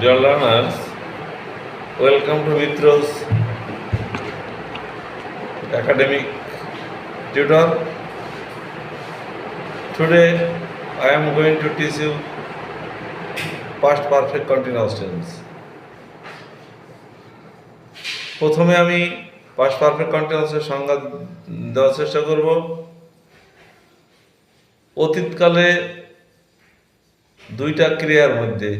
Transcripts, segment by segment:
Dear learners, welcome to Mitro's academic tutor. Today I am going to teach you past perfect continuous tense. প্রথমে আমি past perfect continuous-এর সংজ্ঞা দেওয়ার চেষ্টা করব। অতীতকালে দুইটা ক্রিয়ার মধ্যে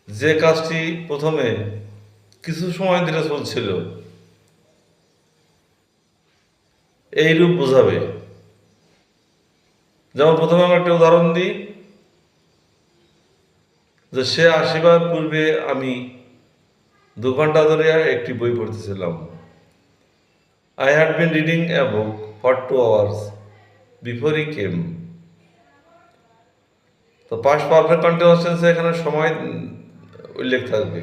যে কাজটি প্রথমে কিছু সময় ধরে চলছিল এই রূপ বোঝাবে। যেমন প্রথমে আমরা একটা উদাহরণ দিই যে সে আসিবার পূর্বে আমি 2 ঘন্টা ধরে একটি বই পড়তেছিলাম। I had been reading a book for 2 hours before he came. তো পাস্ট পারফেক্ট কন্টিনিউয়াস টেন্সে এখানে সময় উল্লেখ থাকবে,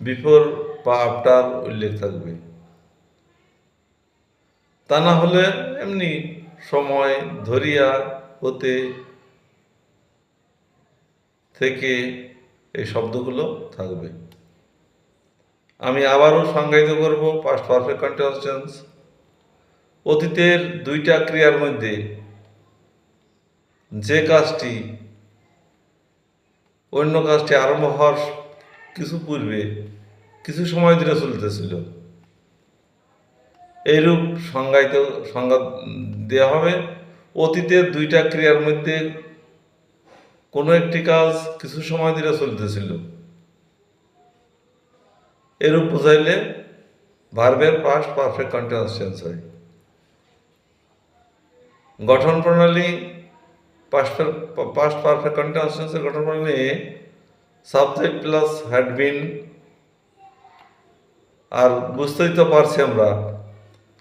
বিফোর বা আফটার উল্লেখ থাকবে। তা না হলে এমনি সময়, ধরিয়া, হতে, থেকে এই শব্দগুলো থাকবে। আমি আবারও সংজ্ঞায়িত করব পাস্ট পারফেক্ট কন্টিনিউয়াস টেন্স। অতীতের দুইটা ক্রিয়ার মধ্যে যে কাজটি অন্য কাজটি আরম্ভ হওয়ার কিছু পূর্বে কিছু সময় ধরে চলতেছিল এইরূপ সংজ্ঞা দেওয়া হবে। অতীতের দুইটা ক্রিয়ার মধ্যে কোনো একটি কাজ কিছু সময় ধরে চলতেছিল এরূপ বোঝাইলে ভার্বের পাস্ট পারফেক্ট কন্টিনিউয়াস টেন্স হয়। গঠন প্রণালী পাস্ট পারফেক্ট কন্টিনিউয়াস টেন্সের গঠন প্রণালী সাবজেক্ট প্লাস হ্যাড বিন, আর বুঝতেই তো পারছি আমরা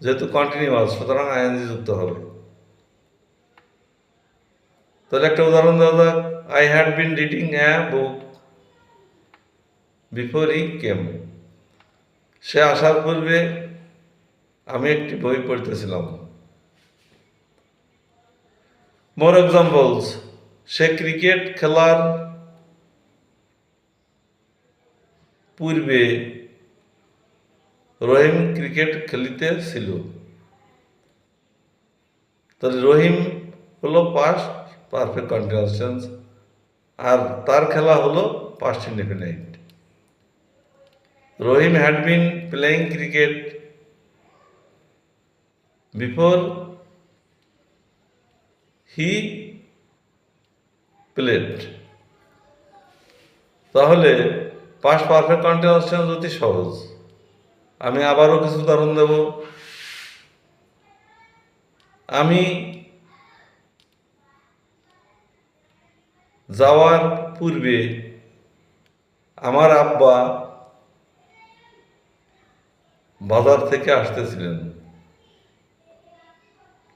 যেহেতু কন্টিনিউয়াস সুতরাং আইএনজি যুক্ত হবে। তাহলে একটা উদাহরণ দেওয়া যাক, I had been reading a book before he came. সে আসার পূর্বে আমি একটি বই পড়তেছিলাম। মোর এক্সাম্পলস, সে ক্রিকেট খেলার পূর্বে রহিম ক্রিকেট খেলিতেছিল। তাহলে রহিম হলো পাস্ট পারফেক্ট কন্টিনিউয়াস টেন্স আর তার খেলা হলো past indefinite. Rahim had been playing cricket before he played. তাহলে পাস্ট পারফেক্ট কন্টিনিউয়াস টেন্স অতি সহজ। আমি আবারও কিছু উদাহরণ দেব। আমি যাওয়ার পূর্বে আমার আব্বা বাজার থেকে আসতেছিলেন।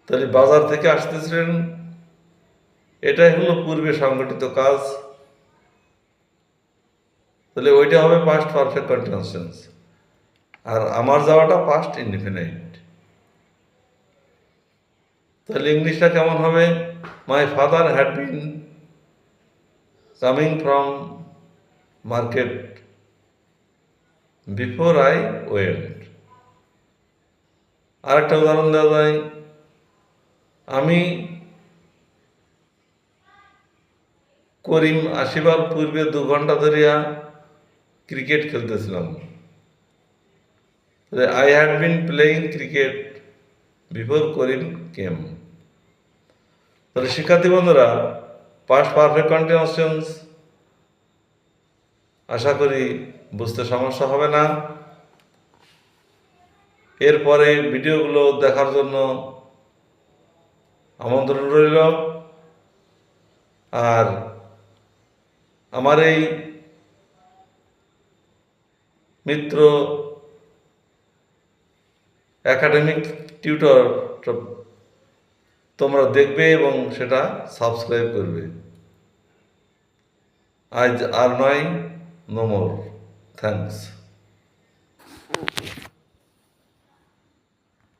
তাহলে বাজার থেকে আসতেছিলেন এটাই হলো পূর্বে সংগঠিত কাজ, তাহলে ওইটা হবে পাস্ট পারফেক্ট কন্টিনিউয়াস টেন্স আর আমার যাওয়াটা পাস্ট ইনডেফিনাইট। তাহলে ইংলিশটা কেমন হবে, my father had been coming from market before I went. আরেকটা উদাহরণ দেওয়া যায়, আমি করিম আসিবার পূর্বে 2 ঘন্টা ধরিয়া ক্রিকেট খেলতেছিলাম। I had been playing cricket before Karim came. তাহলে শিক্ষার্থী বন্ধুরা, পাস্ট পারফেক্ট কন্টিনিউয়াস টেন্স আশা করি বুঝতে সমস্যা হবে না। এরপরে ভিডিওগুলো দেখার জন্য আমন্ত্রণ রইল। আর আমার এই মিত্র একাডেমিক টিউটর তোমরা দেখবে এবং সেটা সাবস্ক্রাইব করবে। আজ আর নয়, নো মোর। থ্যাঙ্কস।